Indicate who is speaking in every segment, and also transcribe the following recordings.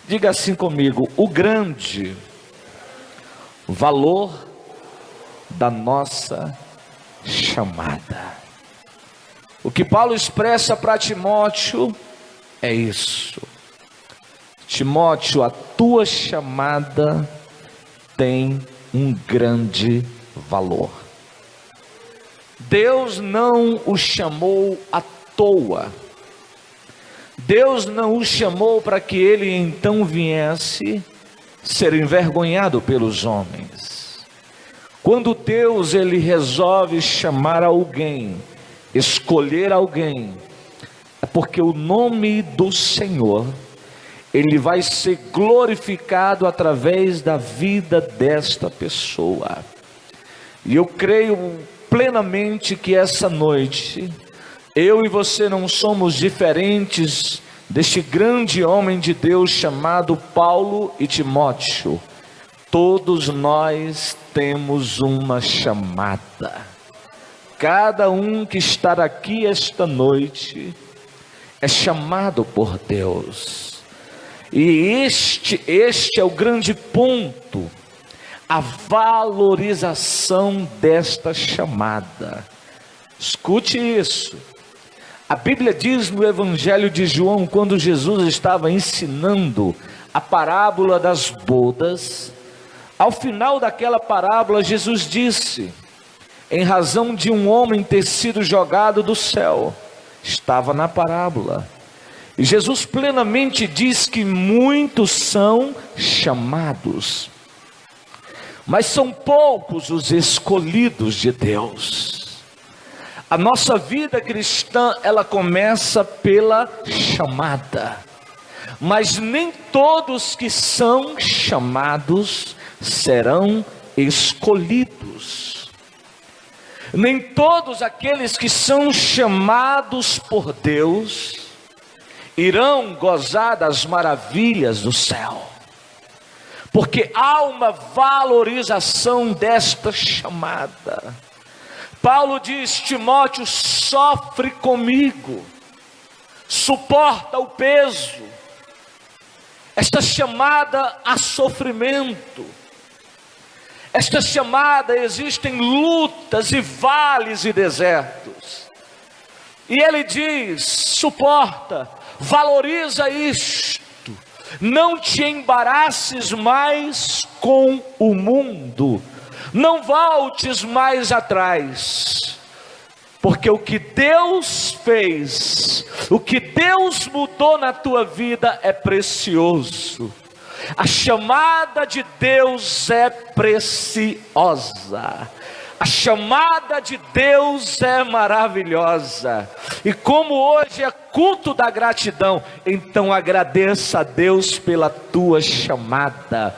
Speaker 1: Diga assim comigo: o grande valor da nossa chamada. O que Paulo expressa para Timóteo é isso: Timóteo, a tua chamada tem um grande valor. Deus não o chamou à toa. Deus não o chamou para que ele então viesse ser envergonhado pelos homens. Quando Deus ele resolve chamar alguém, escolher alguém, é porque o nome do Senhor ele vai ser glorificado através da vida desta pessoa. E eu creio plenamente que essa noite eu e você não somos diferentes deste grande homem de Deus chamado Paulo e Timóteo. Todos nós temos uma chamada. Cada um que está aqui esta noite é chamado por Deus. E este é o grande ponto, a valorização desta chamada. Escute isso. A Bíblia diz no Evangelho de João, quando Jesus estava ensinando a parábola das bodas, ao final daquela parábola, Jesus disse: em razão de um homem ter sido jogado do céu, estava na parábola. E Jesus plenamente diz que muitos são chamados, mas são poucos os escolhidos de Deus. A nossa vida cristã, ela começa pela chamada, mas nem todos que são chamados serão escolhidos. Nem todos aqueles que são chamados por Deus irão gozar das maravilhas do céu, porque há uma valorização desta chamada. Paulo diz: Timóteo, sofre comigo, suporta o peso. Esta chamada a sofrimento, esta chamada existem lutas e vales e desertos. E ele diz: suporta, valoriza isto, não te embaraces mais com o mundo, não voltes mais atrás, porque o que Deus fez, o que Deus mudou na tua vida é precioso. A chamada de Deus é preciosa. A chamada de Deus é maravilhosa. E como hoje é culto da gratidão, então agradeça a Deus pela tua chamada.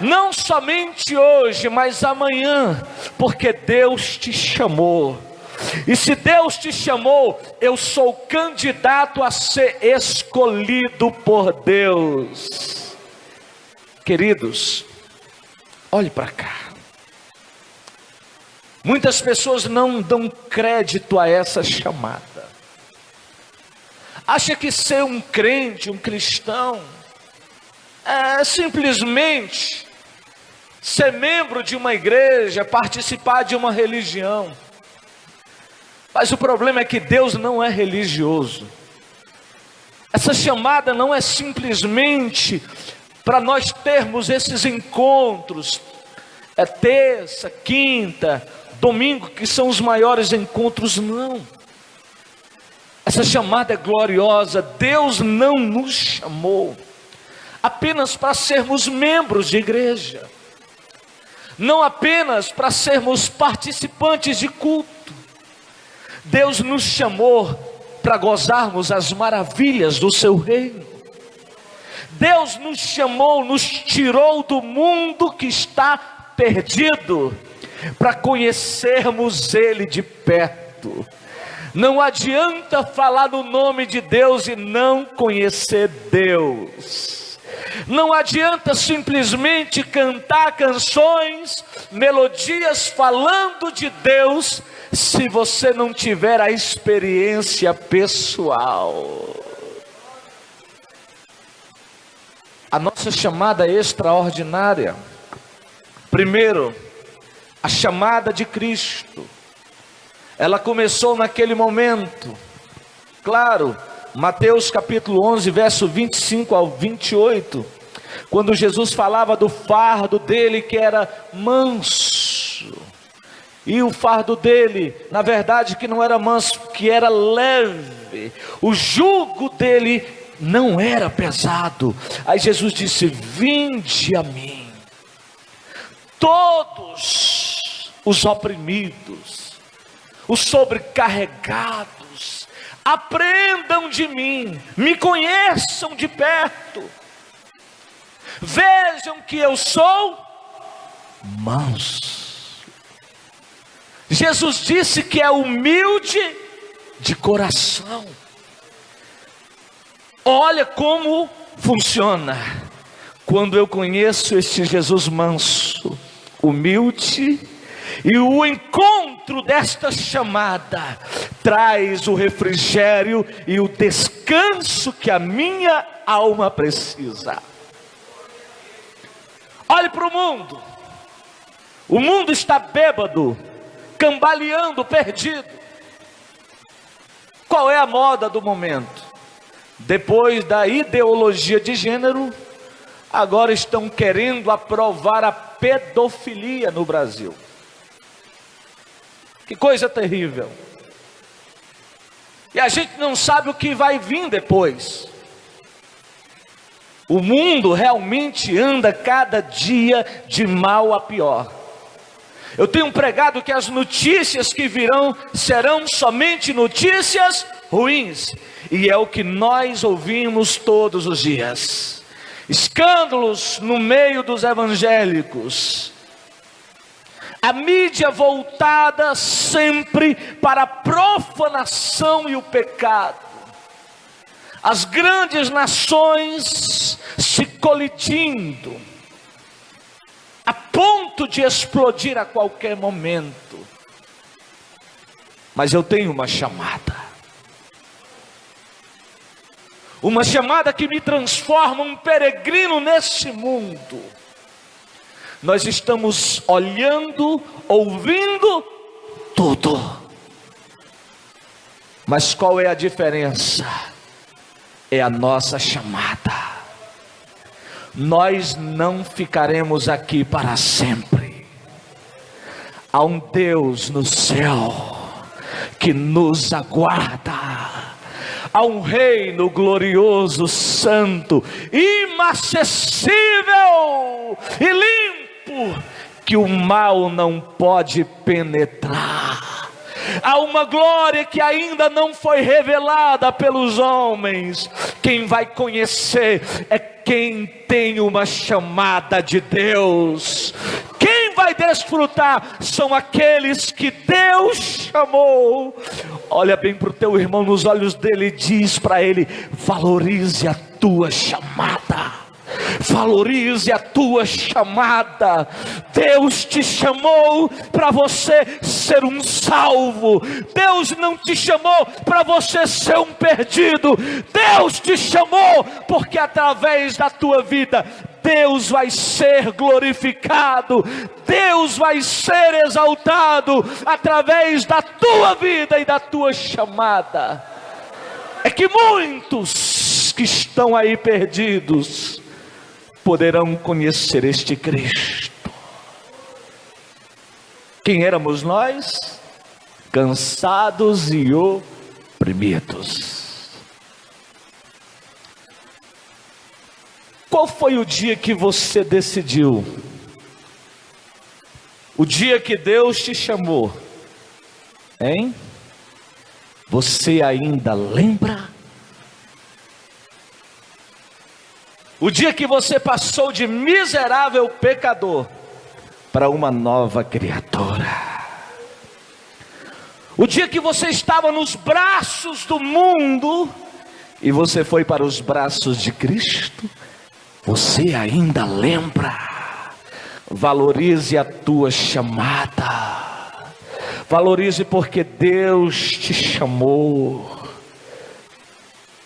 Speaker 1: Não somente hoje, mas amanhã, porque Deus te chamou. E se Deus te chamou, eu sou candidato a ser escolhido por Deus. Queridos, olhe para cá. Muitas pessoas não dão crédito a essa chamada. Acha que ser um crente, um cristão, é simplesmente ser membro de uma igreja, participar de uma religião. Mas o problema é que Deus não é religioso. Essa chamada não é simplesmente para nós termos esses encontros, é terça, quinta, domingo, que são os maiores encontros, não. Essa chamada é gloriosa. Deus não nos chamou apenas para sermos membros de igreja, não apenas para sermos participantes de culto. Deus nos chamou para gozarmos as maravilhas do seu reino. Deus nos chamou, nos tirou do mundo que está perdido, para conhecermos Ele de perto. Não adianta falar no nome de Deus e não conhecer Deus. Não adianta simplesmente cantar canções, melodias falando de Deus, se você não tiver a experiência pessoal. A nossa chamada é extraordinária. Primeiro, a chamada de Cristo. Ela começou naquele momento. Claro, Mateus capítulo 11, verso 25 ao 28. Quando Jesus falava do fardo dele que era manso. E o fardo dele, na verdade, que não era manso, que era leve. O jugo dele não era pesado. Aí Jesus disse: vinde a mim, todos os oprimidos, os sobrecarregados, aprendam de mim, me conheçam de perto, vejam que eu sou manso. Jesus disse que é humilde de coração. Olha como funciona quando eu conheço este Jesus manso, humilde, e o encontro desta chamada traz o refrigério e o descanso que a minha alma precisa. Olhe para o mundo. O mundo está bêbado, cambaleando, perdido. Qual é a moda do momento? Depois da ideologia de gênero, agora estão querendo aprovar a pedofilia no Brasil. Que coisa terrível. E a gente não sabe o que vai vir depois. O mundo realmente anda cada dia de mal a pior. Eu tenho pregado que as notícias que virão serão somente notícias ruins. E é o que nós ouvimos todos os dias. Escândalos no meio dos evangélicos. A mídia voltada sempre para a profanação e o pecado. As grandes nações se colidindo, a ponto de explodir a qualquer momento. Mas eu tenho uma chamada. Uma chamada que me transforma um peregrino nesse mundo. Nós estamos olhando, ouvindo tudo. Mas qual é a diferença? É a nossa chamada. Nós não ficaremos aqui para sempre. Há um Deus no céu que nos aguarda. Há um reino glorioso, santo, inacessível e limpo, que o mal não pode penetrar. Há uma glória que ainda não foi revelada pelos homens. Quem vai conhecer é quem tem uma chamada de Deus. Quem vai desfrutar são aqueles que Deus chamou. Olha bem para o teu irmão nos olhos dele e diz para ele: valorize a tua chamada. Valorize a tua chamada. Deus te chamou para você ser um salvo. Deus não te chamou para você ser um perdido. Deus te chamou porque através da tua vida Deus vai ser glorificado. Deus vai ser exaltado através da tua vida e da tua chamada. É que muitos que estão aí perdidos poderão conhecer este Cristo. Quem éramos nós? Cansados e oprimidos. Qual foi o dia que você decidiu? O dia que Deus te chamou, hein? Você ainda lembra? O dia que você passou de miserável pecador para uma nova criatura. O dia que você estava nos braços do mundo e você foi para os braços de Cristo. Você ainda lembra? Valorize a tua chamada. Valorize porque Deus te chamou.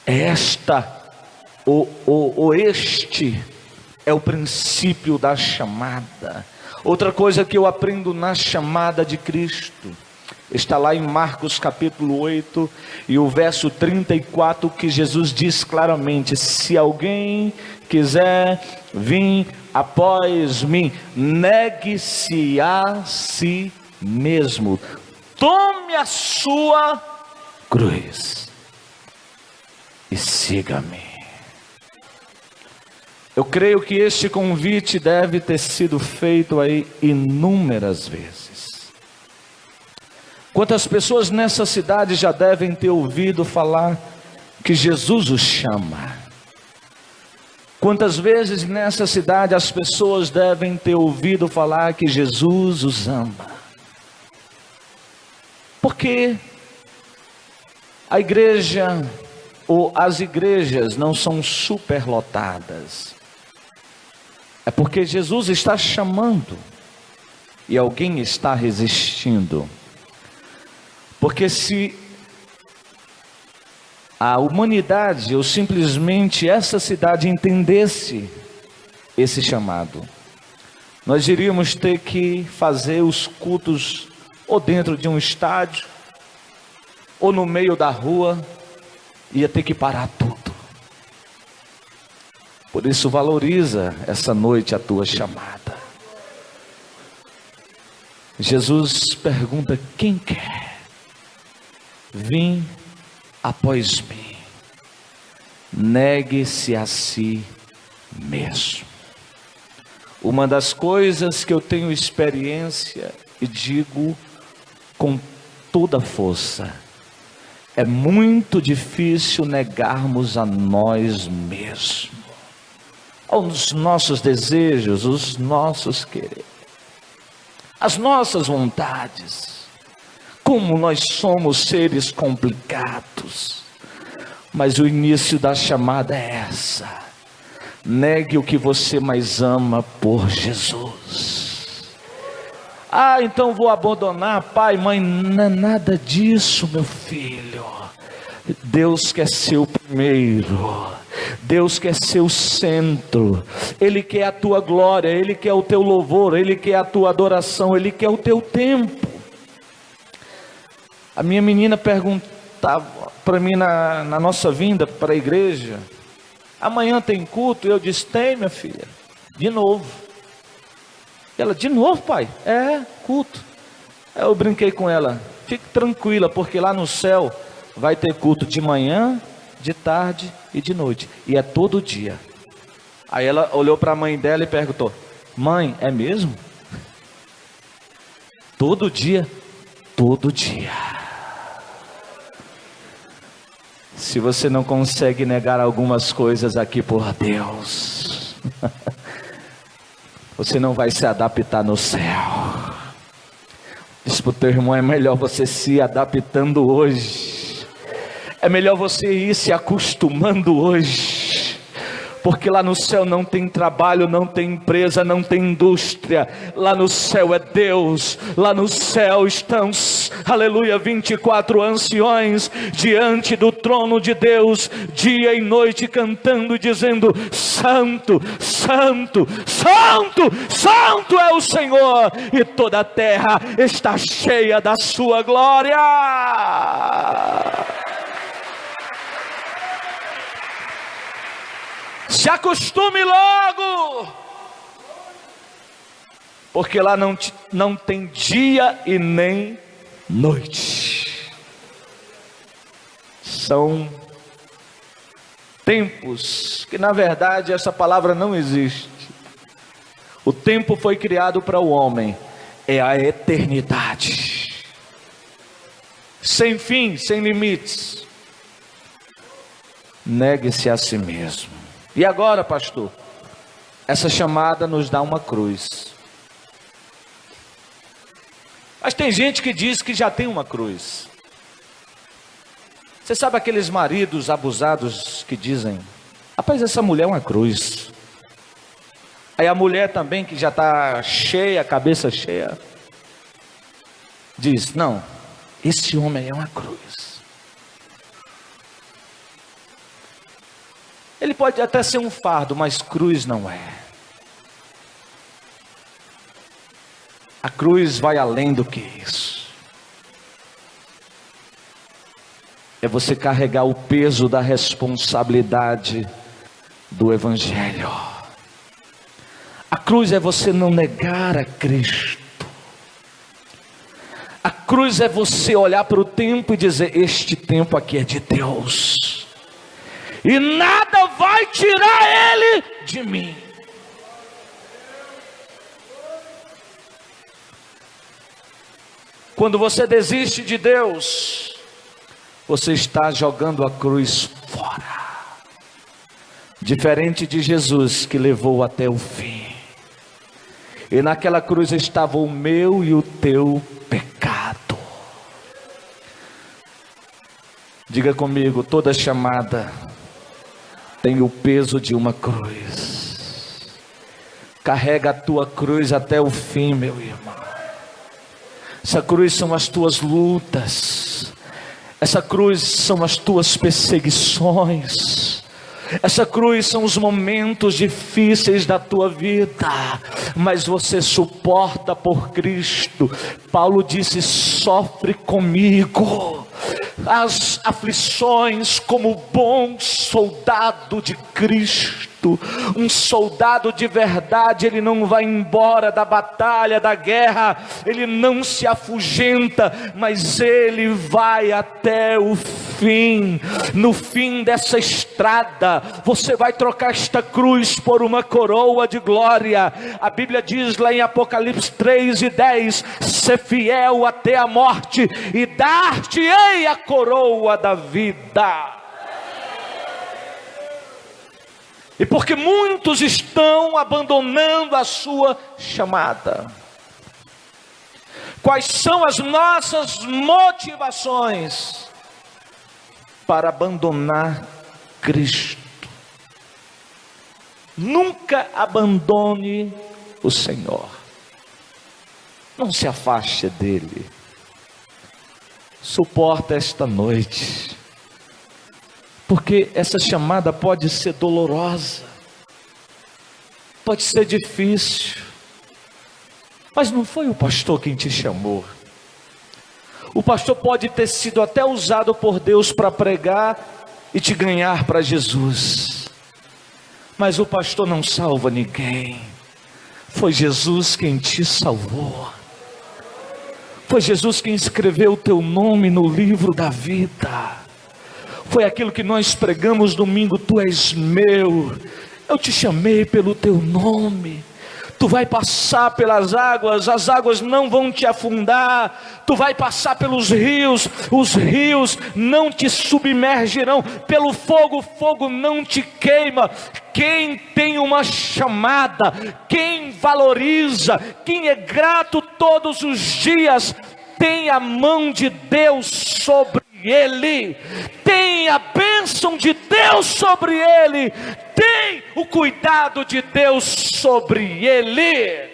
Speaker 1: Este É o princípio da chamada. Outra coisa que eu aprendo na chamada de Cristo, está lá em Marcos capítulo 8 e o verso 34, que Jesus diz claramente: se alguém quiser vir após mim, negue-se a si mesmo, tome a sua cruz e siga-me. Eu creio que este convite deve ter sido feito aí inúmeras vezes. Quantas pessoas nessa cidade já devem ter ouvido falar que Jesus os chama? Quantas vezes nessa cidade as pessoas devem ter ouvido falar que Jesus os ama? Porque a igreja ou as igrejas não são superlotadas. É porque Jesus está chamando e alguém está resistindo. Porque se a humanidade ou simplesmente essa cidade entendesse esse chamado, nós iríamos ter que fazer os cultos ou dentro de um estádio ou no meio da rua, ia ter que parar tudo. Por isso valoriza essa noite a tua chamada. Jesus pergunta: quem quer vir após mim? Negue-se a si mesmo. Uma das coisas que eu tenho experiência e digo com toda força, é muito difícil negarmos a nós mesmos, os nossos desejos, os nossos quereres, as nossas vontades. Como nós somos seres complicados. Mas o início da chamada é essa: negue o que você mais ama por Jesus. Ah, então vou abandonar pai, mãe. Não é nada disso, meu filho. Deus quer ser o primeiro. Deus quer ser o centro. Ele quer a tua glória, Ele quer o teu louvor, Ele quer a tua adoração, Ele quer o teu tempo. A minha menina perguntava para mim na nossa vinda para a igreja: amanhã tem culto? Eu disse: tem, minha filha, de novo. Ela: de novo, pai? É, culto. Aí eu brinquei com ela: fique tranquila, porque lá no céu vai ter culto de manhã, de tarde e de noite, e é todo dia. Aí ela olhou para a mãe dela e perguntou: mãe, é mesmo? Todo dia? Todo dia. Se você não consegue negar algumas coisas aqui por Deus, você não vai se adaptar no céu. Diz para o teu irmão: é melhor você se adaptando hoje. É melhor você ir se acostumando hoje. Porque lá no céu não tem trabalho, não tem empresa, não tem indústria. Lá no céu é Deus. Lá no céu estão, aleluia, 24 anciões diante do trono de Deus, dia e noite, cantando e dizendo: santo, santo, santo, santo é o Senhor, e toda a terra está cheia da sua glória. Se acostume logo, porque lá não tem dia e nem noite. São tempos que, na verdade, essa palavra não existe. O tempo foi criado para o homem, é a eternidade, sem fim, sem limites. Negue-se a si mesmo. E agora, pastor, essa chamada nos dá uma cruz. Mas tem gente que diz que já tem uma cruz. Você sabe aqueles maridos abusados que dizem: rapaz, essa mulher é uma cruz. Aí a mulher também, que já está cheia, cabeça cheia, diz: não, esse homem é uma cruz. Ele pode até ser um fardo, mas cruz não é. A cruz vai além do que isso. É você carregar o peso da responsabilidade do Evangelho. A cruz é você não negar a Cristo. A cruz é você olhar para o tempo e dizer: este tempo aqui é de Deus, e nada vai tirar Ele de mim. Quando você desiste de Deus, você está jogando a cruz fora. Diferente de Jesus, que levou até o fim. E naquela cruz estava o meu e o teu pecado. Diga comigo: toda chamada tem o peso de uma cruz. Carrega a tua cruz até o fim, meu irmão. Essa cruz são as tuas lutas. Essa cruz são as tuas perseguições. Essa cruz são os momentos difíceis da tua vida, mas você suporta por Cristo. Paulo disse: sofre comigo as aflições como bom soldado de Cristo. Um soldado de verdade, ele não vai embora da batalha, da guerra, ele não se afugenta, mas ele vai até o fim. No fim dessa estrada, você vai trocar esta cruz por uma coroa de glória. A Bíblia diz lá em Apocalipse 3:10: ser fiel até a morte, e dar-te-ei a coroa da vida. E porque muitos estão abandonando a sua chamada. Quais são as nossas motivações para abandonar Cristo? Nunca abandone o Senhor. Não se afaste dele. Suporta esta noite. Porque essa chamada pode ser dolorosa, pode ser difícil, mas não foi o pastor quem te chamou. O pastor pode ter sido até usado por Deus para pregar e te ganhar para Jesus, mas o pastor não salva ninguém. Foi Jesus quem te salvou. Foi Jesus quem escreveu o teu nome no livro da vida. Foi aquilo que nós pregamos domingo: tu és meu, eu te chamei pelo teu nome. Tu vai passar pelas águas, as águas não vão te afundar. Tu vai passar pelos rios, os rios não te submergirão. Pelo fogo, o fogo não te queima. Quem tem uma chamada, quem valoriza, quem é grato todos os dias, tem a mão de Deus sobre ele, tem a bênção de Deus sobre ele, tem o cuidado de Deus sobre ele.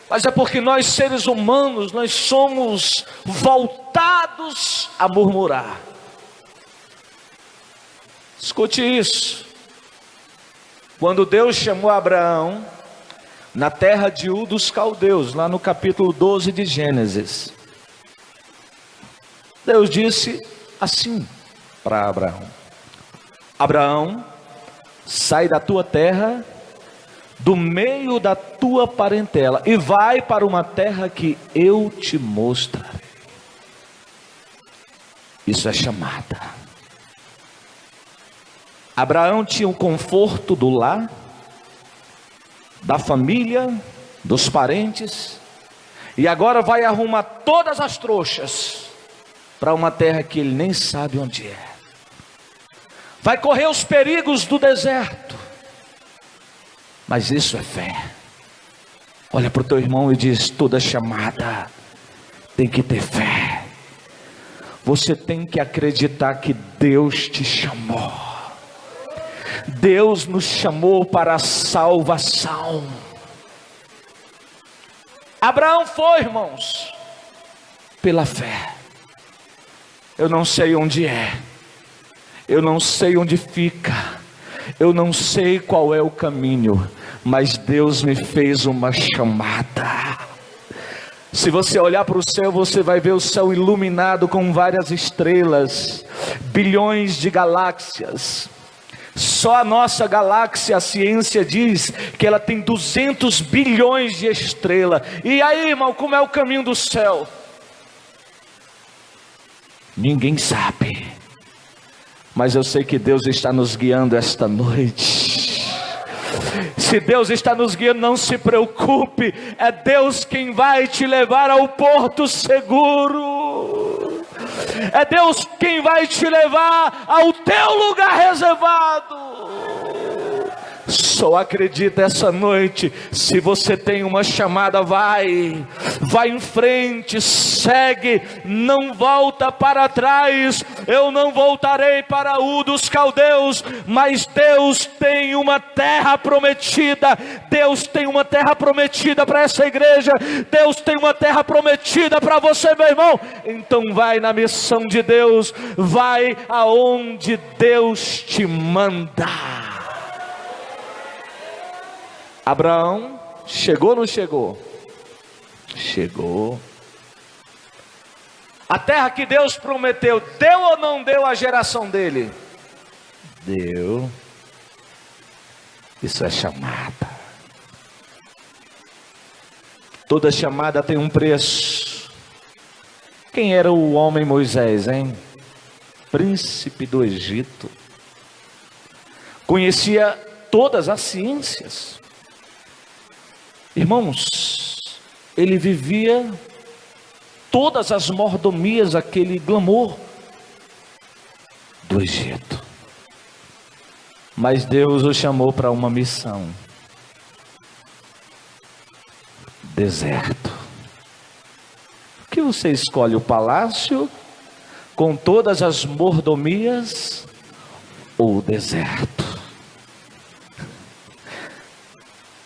Speaker 1: Mas é porque nós, seres humanos, nós somos voltados a murmurar. Escute isso. Quando Deus chamou Abraão na terra de Ur dos Caldeus, lá no capítulo 12 de Gênesis, Deus disse assim para Abraão: Abraão, sai da tua terra, do meio da tua parentela, e vai para uma terra que eu te mostrarei. Isso é chamada. Abraão tinha o conforto do lar, da família, dos parentes, e agora vai arrumar todas as trouxas para uma terra que ele nem sabe onde é. Vai correr os perigos do deserto. Mas isso é fé. Olha para o teu irmão e diz: toda chamada tem que ter fé. Você tem que acreditar que Deus te chamou. Deus nos chamou para a salvação. Abraão foi, irmãos, pela fé. Eu não sei onde é, eu não sei onde fica, eu não sei qual é o caminho, mas Deus me fez uma chamada. Se você olhar para o céu, você vai ver o céu iluminado com várias estrelas, bilhões de galáxias. Só a nossa galáxia, a ciência diz que ela tem 200 bilhões de estrelas. E aí, irmão, como é o caminho do céu? Ninguém sabe, mas eu sei que Deus está nos guiando esta noite. Se Deus está nos guiando, não se preocupe, é Deus quem vai te levar ao porto seguro. É Deus quem vai te levar ao teu lugar reservado. Só acredita essa noite. Se você tem uma chamada, vai em frente, segue, não volta para trás. Eu não voltarei para Ur dos Caldeus, mas Deus tem uma terra prometida. Deus tem uma terra prometida para essa igreja. Deus tem uma terra prometida para você, meu irmão. Então vai na missão de Deus, vai aonde Deus te manda. Abraão chegou ou não chegou? Chegou. A terra que Deus prometeu, deu ou não deu à geração dele? Deu. Isso é chamada. Toda chamada tem um preço. Quem era o homem Moisés, hein? Príncipe do Egito. Conhecia todas as ciências. Irmãos, ele vivia todas as mordomias, aquele glamour do Egito. Mas Deus o chamou para uma missão. Deserto. Por que você escolhe o palácio com todas as mordomias ou o deserto?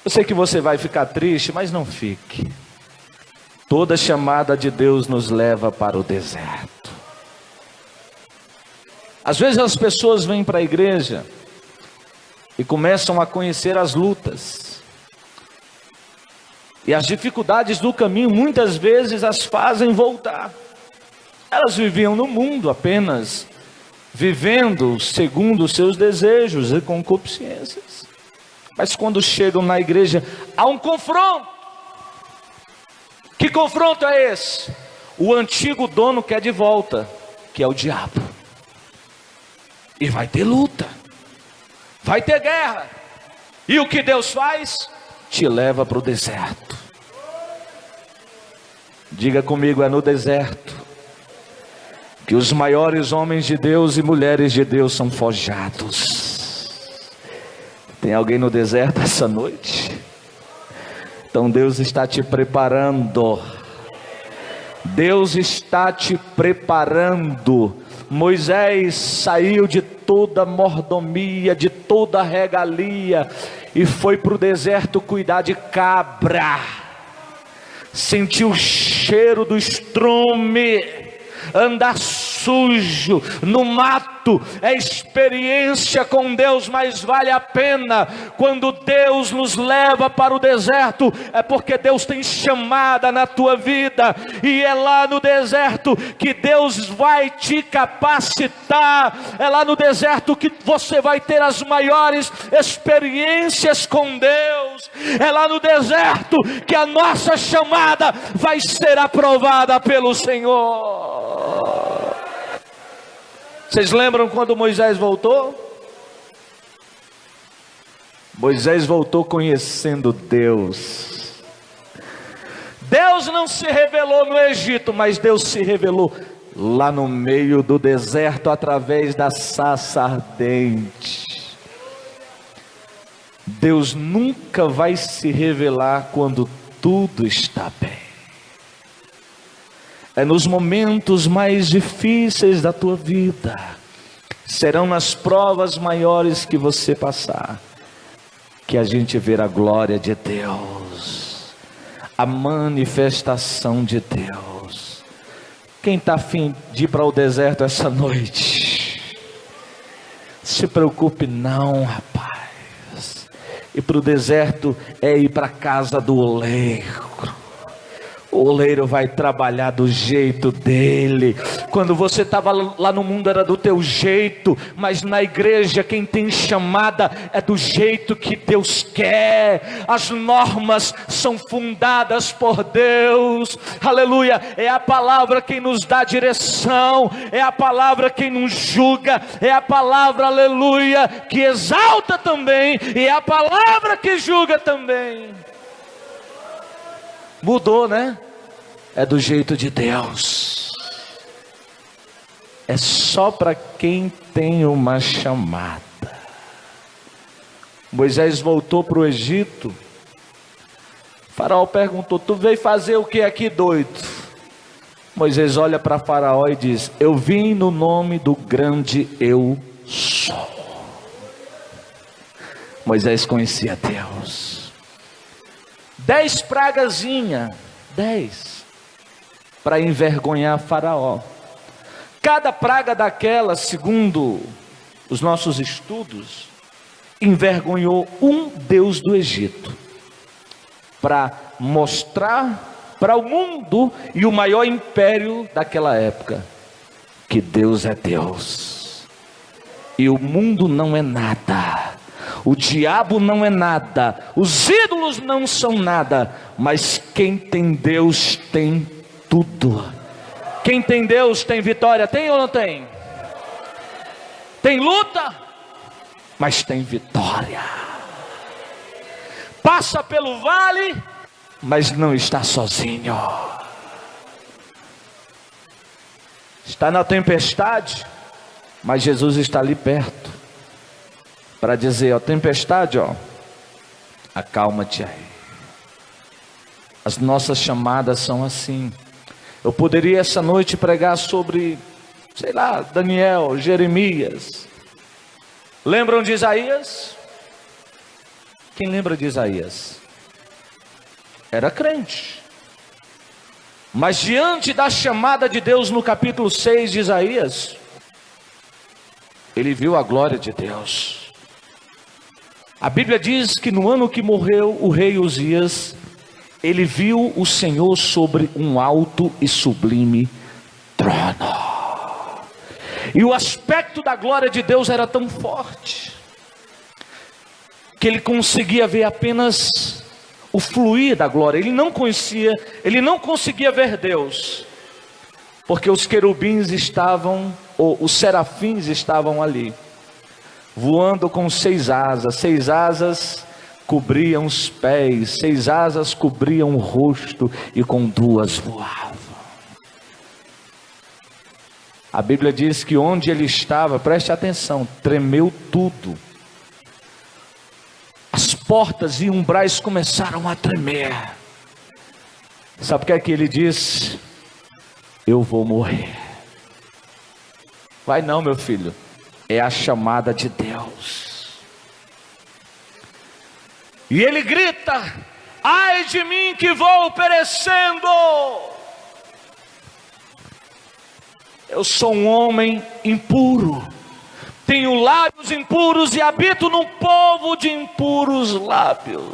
Speaker 1: Eu sei que você vai ficar triste, mas não fique. Toda chamada de Deus nos leva para o deserto. Às vezes as pessoas vêm para a igreja e começam a conhecer as lutas. E as dificuldades do caminho muitas vezes as fazem voltar. Elas viviam no mundo apenas, vivendo segundo os seus desejos e concupiscências. Mas quando chegam na igreja, há um confronto. Que confronto é esse? O antigo dono quer de volta, que é o diabo. E vai ter luta, vai ter guerra. E o que Deus faz? Te leva para o deserto. Diga comigo, é no deserto que os maiores homens de Deus e mulheres de Deus são forjados. Tem alguém no deserto essa noite? Então Deus está te preparando. Deus está te preparando. Moisés saiu de toda mordomia, de toda regalia, e foi para o deserto cuidar de cabra. Sentiu o cheiro do estrume, andar sujo no mato, é experiência com Deus, mas vale a pena. Quando Deus nos leva para o deserto, é porque Deus tem chamada na tua vida, e é lá no deserto que Deus vai te capacitar, é lá no deserto que você vai ter as maiores experiências com Deus, é lá no deserto que a nossa chamada vai ser aprovada pelo Senhor. Vocês lembram quando Moisés voltou? Moisés voltou conhecendo Deus. Deus não se revelou no Egito, mas Deus se revelou lá no meio do deserto, através da sarça ardente. Deus nunca vai se revelar quando tudo está bem. É nos momentos mais difíceis da tua vida, serão nas provas maiores que você passar, que a gente vê a glória de Deus, a manifestação de Deus. Quem está afim de ir para o deserto essa noite? Se preocupe não, rapaz. E para o deserto é ir para a casa do oleiro. O oleiro vai trabalhar do jeito dele. Quando você estava lá no mundo era do teu jeito, mas na igreja quem tem chamada é do jeito que Deus quer. As normas são fundadas por Deus, aleluia. É a palavra quem nos dá direção, é a palavra quem nos julga, é a palavra, aleluia, que exalta também, e é a palavra que julga também. Mudou, né? É do jeito de Deus. É só para quem tem uma chamada. Moisés voltou para o Egito. Faraó perguntou: tu veio fazer o que aqui, doido? Moisés olha para Faraó e diz: eu vim no nome do grande eu sou. Moisés conhecia Deus. 10 pragazinhas, 10, para envergonhar Faraó. Cada praga daquela, segundo os nossos estudos, envergonhou um deus do Egito, para mostrar para o mundo e o maior império daquela época, que Deus é Deus, e o mundo não é nada. O diabo não é nada, os ídolos não são nada, mas quem tem Deus tem tudo. Quem tem Deus tem vitória, tem ou não tem? Tem luta, mas tem vitória. Passa pelo vale, mas não está sozinho. Está na tempestade, mas Jesus está ali perto, para dizer: ó, tempestade, ó, acalma-te aí. As nossas chamadas são assim. Eu poderia essa noite pregar sobre, sei lá, Daniel, Jeremias. Lembram de Isaías? Quem lembra de Isaías? Era crente, mas diante da chamada de Deus no capítulo 6 de Isaías, ele viu a glória de Deus. A Bíblia diz que no ano que morreu o rei Uzias, ele viu o Senhor sobre um alto e sublime trono. E o aspecto da glória de Deus era tão forte, que ele conseguia ver apenas o fluir da glória. Ele não conseguia ver Deus, porque os querubins estavam, ou os serafins estavam ali, voando com 6 asas. 6 asas cobriam os pés, 6 asas cobriam o rosto, e com 2 voavam. A Bíblia diz que onde ele estava, preste atenção, tremeu tudo. As portas e umbrais começaram a tremer. Sabe o que é que ele disse? Eu vou morrer. Vai não, meu filho. É a chamada de Deus. E ele grita: ai de mim que vou perecendo. Eu sou um homem impuro, tenho lábios impuros e habito num povo de impuros lábios.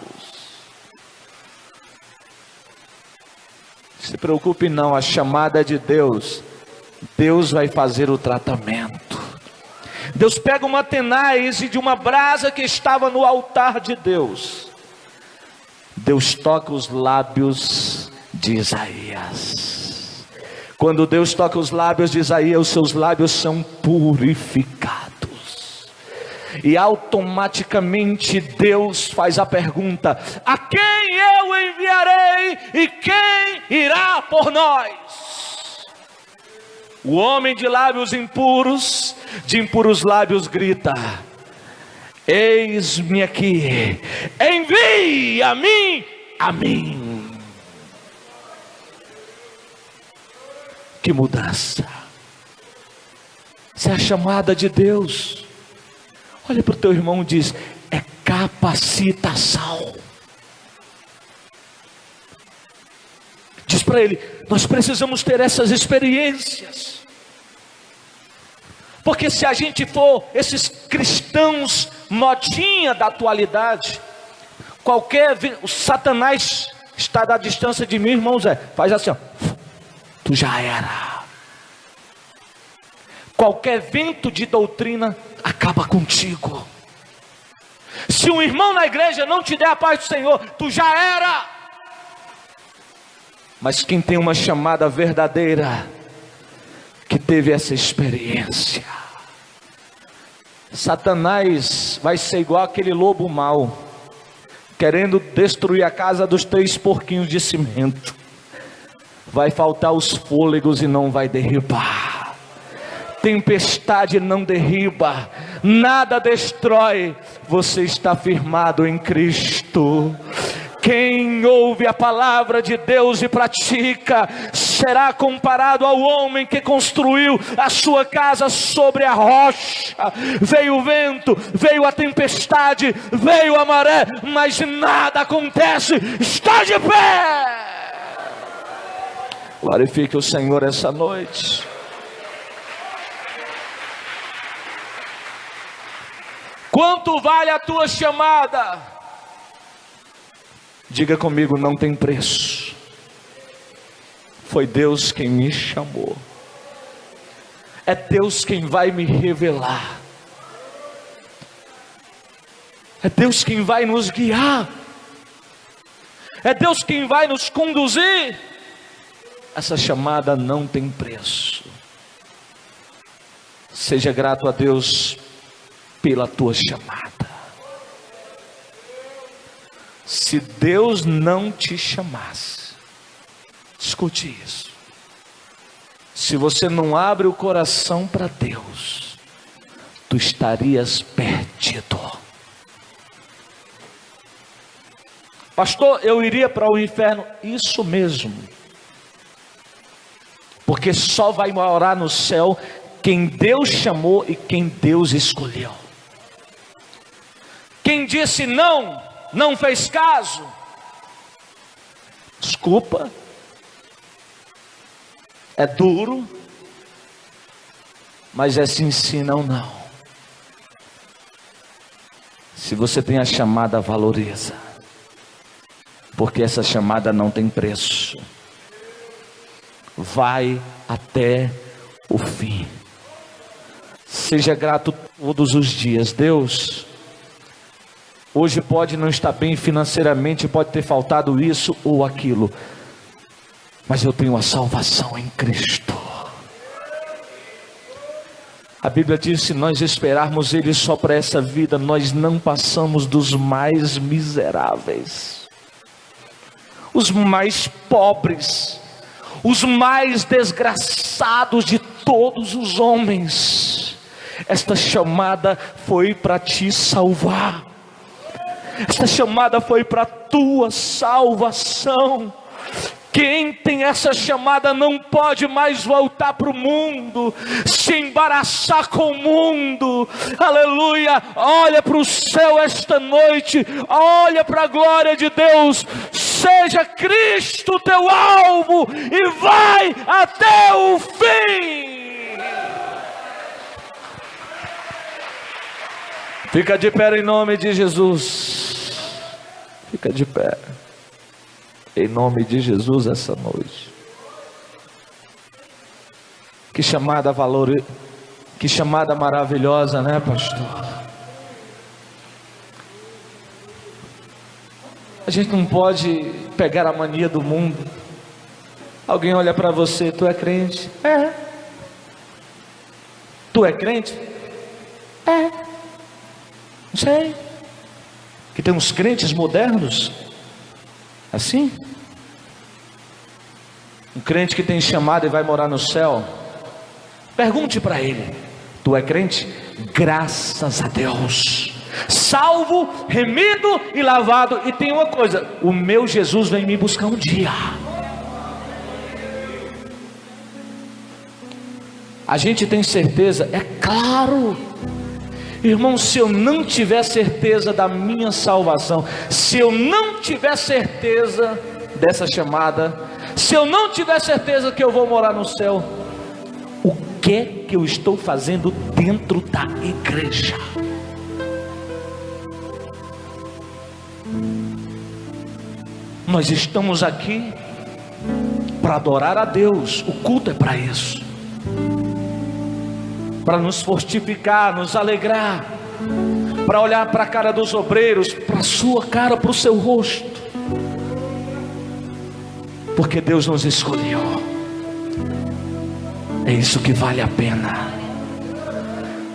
Speaker 1: Se preocupe não, a chamada de Deus, Deus vai fazer o tratamento. Deus pega uma tenaz e de uma brasa que estava no altar de Deus, Deus toca os lábios de Isaías. Quando Deus toca os lábios de Isaías, os seus lábios são purificados. E automaticamente Deus faz a pergunta: a quem eu enviarei e quem irá por nós? O homem de lábios impuros, de impuros lábios, grita: eis-me aqui, envia-me a mim. Que mudança! Essa é a chamada de Deus. Olha para o teu irmão e diz: é capacitação. Diz para ele: nós precisamos ter essas experiências, porque se a gente for esses cristãos modinha da atualidade, o Satanás está à distância de mim, irmãos, faz assim, ó, tu já era. Qualquer vento de doutrina acaba contigo. Se um irmão na igreja não te der a paz do Senhor, tu já era. Mas quem tem uma chamada verdadeira, que teve essa experiência, Satanás vai ser igual aquele lobo mau, querendo destruir a casa dos 3 porquinhos de cimento. Vai faltar os fôlegos e não vai derribar. Tempestade não derriba, nada destrói. Você está firmado em Cristo. Quem ouve a palavra de Deus e pratica, será comparado ao homem que construiu a sua casa sobre a rocha. Veio o vento, veio a tempestade, veio a maré, mas nada acontece. Está de pé. Glorifique o Senhor essa noite. Quanto vale a tua chamada? Diga comigo, não tem preço. Foi Deus quem me chamou. É Deus quem vai me revelar. É Deus quem vai nos guiar. É Deus quem vai nos conduzir. Essa chamada não tem preço. Seja grato a Deus pela tua chamada. Se Deus não te chamasse, escute isso, se você não abre o coração para Deus, tu estarias perdido. Pastor, eu iria para o inferno? Isso mesmo, porque só vai morar no céu quem Deus chamou e quem Deus escolheu. Quem disse não, não fez caso, desculpa, é duro, mas é sim, sim, não, não. Se você tem a chamada, valoriza, porque essa chamada não tem preço. Vai até o fim. Seja grato todos os dias. Deus, hoje pode não estar bem financeiramente, pode ter faltado isso ou aquilo, mas eu tenho a salvação em Cristo. A Bíblia diz: se nós esperarmos Ele só para essa vida, nós não passamos dos mais miseráveis, os mais pobres, os mais desgraçados de todos os homens. Esta chamada foi para te salvar. Esta chamada foi para a tua salvação. Quem tem essa chamada não pode mais voltar para o mundo, se embaraçar com o mundo. Aleluia. Olha para o céu esta noite, olha para a glória de Deus. Seja Cristo teu alvo e vai até o fim. Fica de pé em nome de Jesus. Fica de pé em nome de Jesus essa noite. Que chamada que chamada maravilhosa, né, pastor? A gente não pode pegar a mania do mundo. Alguém olha para você: tu é crente? É. Tu é crente? É. Não sei. Que tem uns crentes modernos assim. Um crente que tem chamada e vai morar no céu. Pergunte para ele: tu é crente? Graças a Deus, salvo, remido e lavado. E tem uma coisa: o meu Jesus vem me buscar um dia. A gente tem certeza? É claro. Irmão, se eu não tiver certeza da minha salvação, se eu não tiver certeza dessa chamada, se eu não tiver certeza que eu vou morar no céu, o que eu estou fazendo dentro da igreja? Nós estamos aqui para adorar a Deus. O culto é para isso, para nos fortificar, nos alegrar, para olhar para a cara dos obreiros, para a sua cara, para o seu rosto, porque Deus nos escolheu. É isso que vale a pena.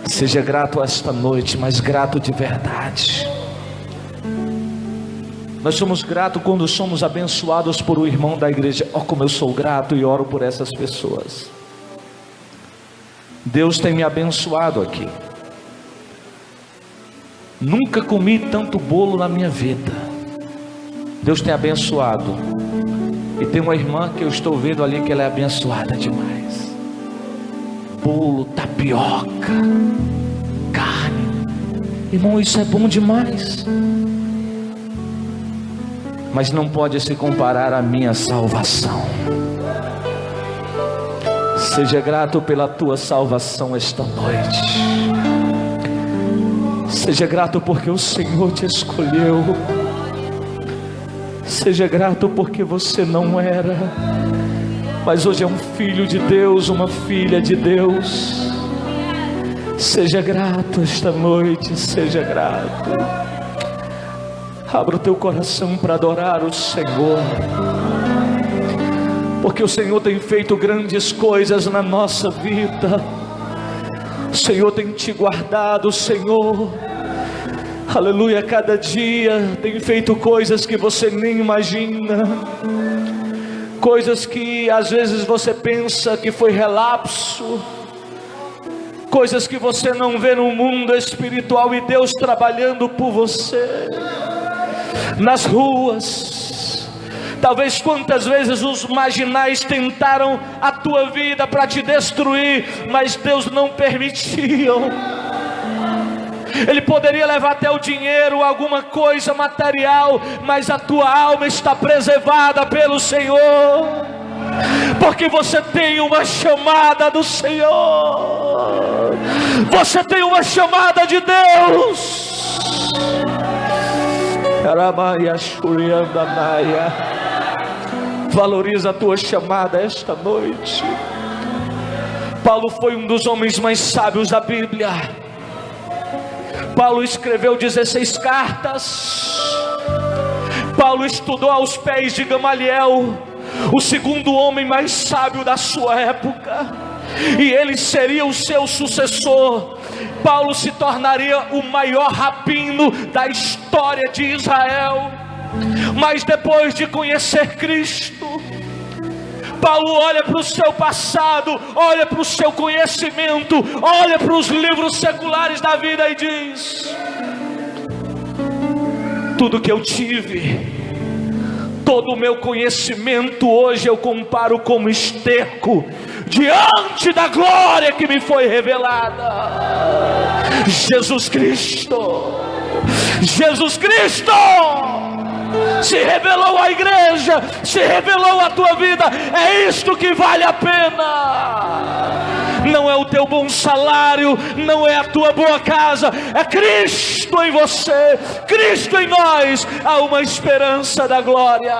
Speaker 1: Seja grato esta noite, mas grato de verdade. Nós somos gratos quando somos abençoados por um irmão da igreja. Oh, como eu sou grato e oro por essas pessoas. Deus tem me abençoado aqui. Nunca comi tanto bolo na minha vida. Deus tem abençoado. E tem uma irmã que eu estou vendo ali que ela é abençoada demais. Bolo, tapioca, carne. Irmão, isso é bom demais. Mas não pode se comparar à minha salvação. Seja grato pela tua salvação esta noite. Seja grato porque o Senhor te escolheu. Seja grato porque você não era, mas hoje é um filho de Deus, uma filha de Deus. Seja grato esta noite, seja grato. Abra o teu coração para adorar o Senhor, porque o Senhor tem feito grandes coisas na nossa vida. O Senhor tem te guardado, o Senhor, aleluia, cada dia tem feito coisas que você nem imagina, coisas que às vezes você pensa que foi relapso, coisas que você não vê no mundo espiritual, e Deus trabalhando por você. Nas ruas, talvez quantas vezes os marginais tentaram a tua vida para te destruir, mas Deus não permitiu. Ele poderia levar até o dinheiro, alguma coisa material, mas a tua alma está preservada pelo Senhor, porque você tem uma chamada do Senhor, você tem uma chamada de Deus. Valoriza a tua chamada esta noite. Paulo foi um dos homens mais sábios da Bíblia. Paulo escreveu 16 cartas. Paulo estudou aos pés de Gamaliel, o segundo homem mais sábio da sua época, e ele seria o seu sucessor. Paulo se tornaria o maior rabino da história de Israel. Mas depois de conhecer Cristo, Paulo olha para o seu passado, olha para o seu conhecimento, olha para os livros seculares da vida e diz: tudo que eu tive, todo o meu conhecimento, hoje eu comparo como esterco diante da glória que me foi revelada. Jesus Cristo, Jesus Cristo se revelou à igreja, se revelou à tua vida. É isto que vale a pena. Não é o teu bom salário, não é a tua boa casa, é Cristo em você, Cristo em nós. Há uma esperança da glória.